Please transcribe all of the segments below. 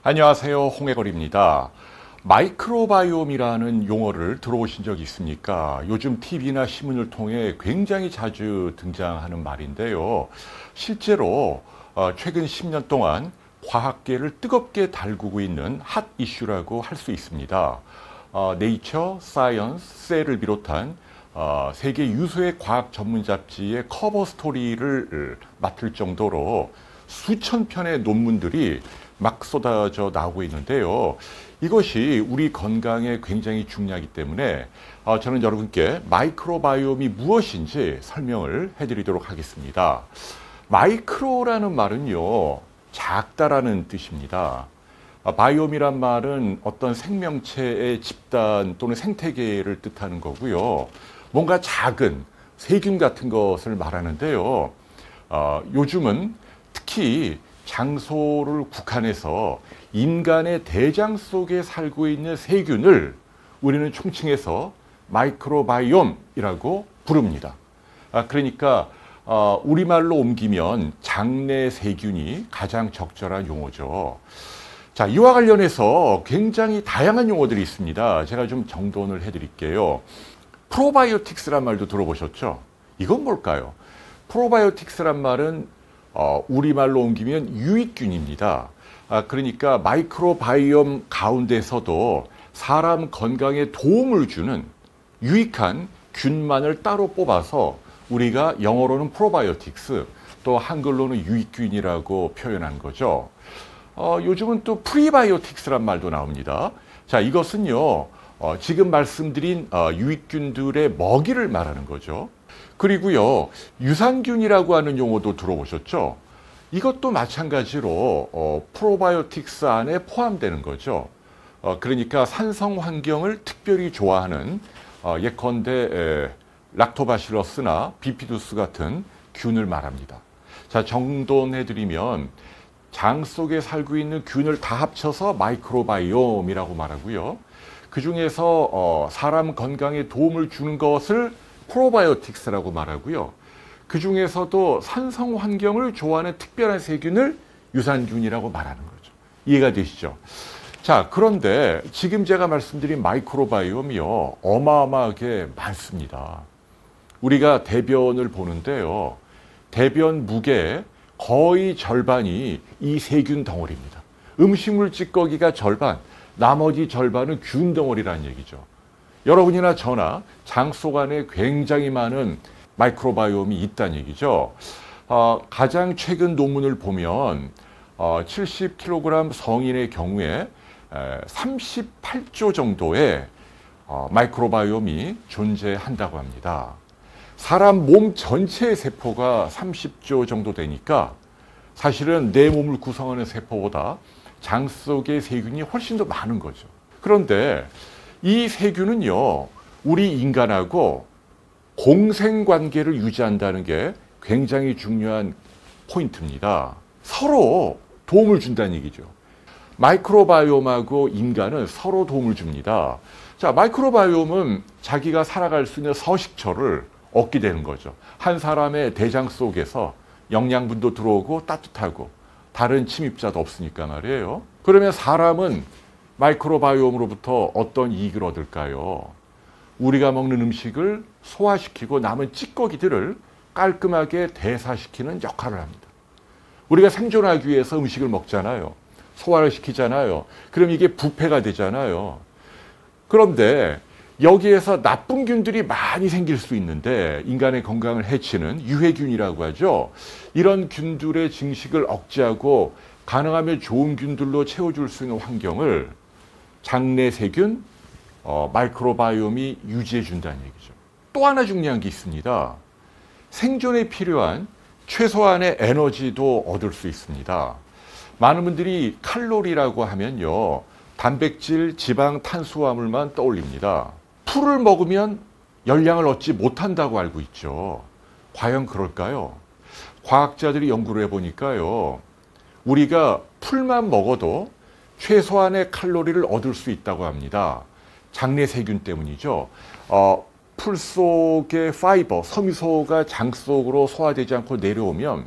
안녕하세요. 홍해걸입니다. 마이크로바이옴이라는 용어를 들어보신 적 있습니까? 요즘 TV나 신문을 통해 굉장히 자주 등장하는 말인데요. 실제로 최근 10년 동안 과학계를 뜨겁게 달구고 있는 핫 이슈라고 할 수 있습니다. 네이처, 사이언스, 셀을 비롯한 세계 유수의 과학 전문 잡지의 커버 스토리를 맡을 정도로 수천 편의 논문들이 막 쏟아져 나오고 있는데요. 이것이 우리 건강에 굉장히 중요하기 때문에 저는 여러분께 마이크로바이옴이 무엇인지 설명을 해드리도록 하겠습니다. 마이크로라는 말은요, 작다라는 뜻입니다. 바이옴이란 말은 어떤 생명체의 집단 또는 생태계를 뜻하는 거고요. 뭔가 작은 세균 같은 것을 말하는데요. 요즘은 특히 장소를 국한해서 인간의 대장 속에 살고 있는 세균을 우리는 총칭해서 마이크로바이옴이라고 부릅니다. 그러니까 우리말로 옮기면 장내 세균이 가장 적절한 용어죠. 자, 이와 관련해서 굉장히 다양한 용어들이 있습니다. 제가 좀 정돈을 해드릴게요. 프로바이오틱스란 말도 들어보셨죠? 이건 뭘까요? 프로바이오틱스란 말은 우리말로 옮기면 유익균입니다. 그러니까 마이크로바이옴 가운데서도 사람 건강에 도움을 주는 유익한 균만을 따로 뽑아서 우리가 영어로는 프로바이오틱스, 또 한글로는 유익균이라고 표현한 거죠. 요즘은 또 프리바이오틱스란 말도 나옵니다. 자, 이것은요, 지금 말씀드린 유익균들의 먹이를 말하는 거죠. 그리고요, 유산균이라고 하는 용어도 들어보셨죠? 이것도 마찬가지로 프로바이오틱스 안에 포함되는 거죠. 그러니까 산성 환경을 특별히 좋아하는 예컨대 락토바실러스나 비피두스 같은 균을 말합니다. 자, 정돈해드리면 장 속에 살고 있는 균을 다 합쳐서 마이크로바이옴이라고 말하고요. 그 중에서 사람 건강에 도움을 주는 것을 프로바이오틱스라고 말하고요. 그 중에서도 산성 환경을 좋아하는 특별한 세균을 유산균이라고 말하는 거죠. 이해가 되시죠? 자, 그런데 지금 제가 말씀드린 마이크로바이옴이요, 어마어마하게 많습니다. 우리가 대변을 보는데요, 대변 무게의 거의 절반이 이 세균 덩어리입니다. 음식물 찌꺼기가 절반, 나머지 절반은 균 덩어리라는 얘기죠. 여러분이나 저나 장 속 안에 굉장히 많은 마이크로바이옴이 있다는 얘기죠. 가장 최근 논문을 보면 70kg 성인의 경우에 38조 정도의 마이크로바이옴이 존재한다고 합니다. 사람 몸 전체의 세포가 30조 정도 되니까 사실은 내 몸을 구성하는 세포보다 장 속의 세균이 훨씬 더 많은 거죠. 그런데 이 세균은요, 우리 인간하고 공생관계를 유지한다는 게 굉장히 중요한 포인트입니다. 서로 도움을 준다는 얘기죠. 마이크로바이옴하고 인간은 서로 도움을 줍니다. 자, 마이크로바이옴은 자기가 살아갈 수 있는 서식처를 얻게 되는 거죠. 한 사람의 대장 속에서 영양분도 들어오고 따뜻하고 다른 침입자도 없으니까 말이에요. 그러면 사람은 마이크로바이옴으로부터 어떤 이익을 얻을까요? 우리가 먹는 음식을 소화시키고 남은 찌꺼기들을 깔끔하게 대사시키는 역할을 합니다. 우리가 생존하기 위해서 음식을 먹잖아요. 소화를 시키잖아요. 그럼 이게 부패가 되잖아요. 그런데 여기에서 나쁜 균들이 많이 생길 수 있는데 인간의 건강을 해치는 유해균이라고 하죠. 이런 균들의 증식을 억제하고 가능하면 좋은 균들로 채워줄 수 있는 환경을 장내 세균, 마이크로바이옴이 유지해 준다는 얘기죠. 또 하나 중요한 게 있습니다. 생존에 필요한 최소한의 에너지도 얻을 수 있습니다. 많은 분들이 칼로리라고 하면요, 단백질, 지방, 탄수화물만 떠올립니다. 풀을 먹으면 열량을 얻지 못한다고 알고 있죠. 과연 그럴까요? 과학자들이 연구를 해보니까요, 우리가 풀만 먹어도 최소한의 칼로리를 얻을 수 있다고 합니다. 장내 세균 때문이죠. 풀 속의 파이버, 섬유소가 장 속으로 소화되지 않고 내려오면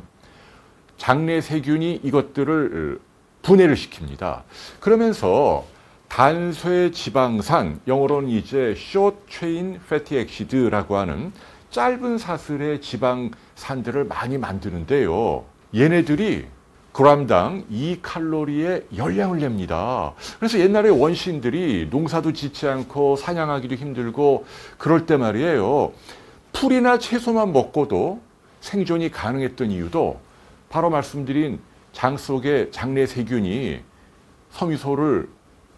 장내 세균이 이것들을 분해를 시킵니다. 그러면서 단쇄 지방산, 영어로는 이제 short chain fatty acid라고 하는 짧은 사슬의 지방산들을 많이 만드는데요. 얘네들이 그램당 2칼로리의 열량을 냅니다. 그래서 옛날에 원시인들이 농사도 짓지 않고 사냥하기도 힘들고 그럴 때 말이에요. 풀이나 채소만 먹고도 생존이 가능했던 이유도 바로 말씀드린 장 속의 장내 세균이 섬유소를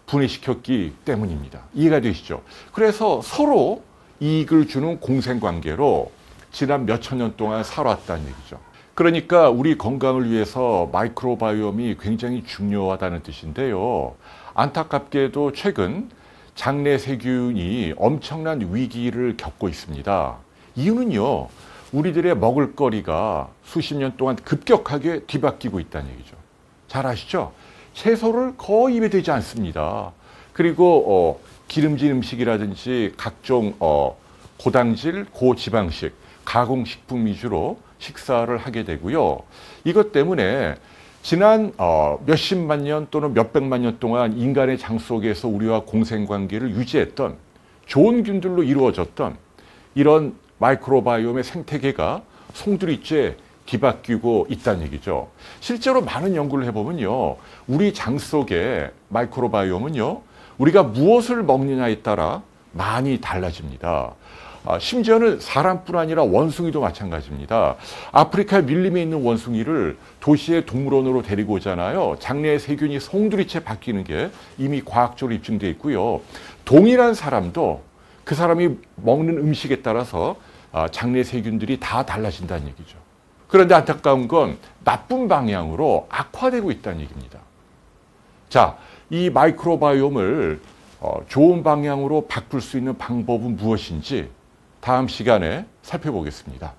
분해시켰기 때문입니다. 이해가 되시죠? 그래서 서로 이익을 주는 공생관계로 지난 몇천 년 동안 살아왔다는 얘기죠. 그러니까 우리 건강을 위해서 마이크로바이옴이 굉장히 중요하다는 뜻인데요. 안타깝게도 최근 장내 세균이 엄청난 위기를 겪고 있습니다. 이유는요, 우리들의 먹을거리가 수십 년 동안 급격하게 뒤바뀌고 있다는 얘기죠. 잘 아시죠? 채소를 거의 입에 대지 않습니다. 그리고 기름진 음식이라든지 각종 고당질, 고지방식, 가공식품 위주로 식사를 하게 되고요. 이것 때문에 지난 몇십만 년 또는 몇백만 년 동안 인간의 장 속에서 우리와 공생관계를 유지했던 좋은 균들로 이루어졌던 이런 마이크로바이옴의 생태계가 송두리째 뒤바뀌고 있다는 얘기죠. 실제로 많은 연구를 해보면요, 우리 장 속의 마이크로바이옴은요, 우리가 무엇을 먹느냐에 따라 많이 달라집니다. 심지어는 사람뿐 아니라 원숭이도 마찬가지입니다. 아프리카 밀림에 있는 원숭이를 도시의 동물원으로 데리고 오잖아요. 장내의 세균이 송두리째 바뀌는 게 이미 과학적으로 입증되어 있고요. 동일한 사람도 그 사람이 먹는 음식에 따라서 장내 세균들이 다 달라진다는 얘기죠. 그런데 안타까운 건 나쁜 방향으로 악화되고 있다는 얘기입니다. 자, 이 마이크로바이옴을 좋은 방향으로 바꿀 수 있는 방법은 무엇인지 다음 시간에 살펴보겠습니다.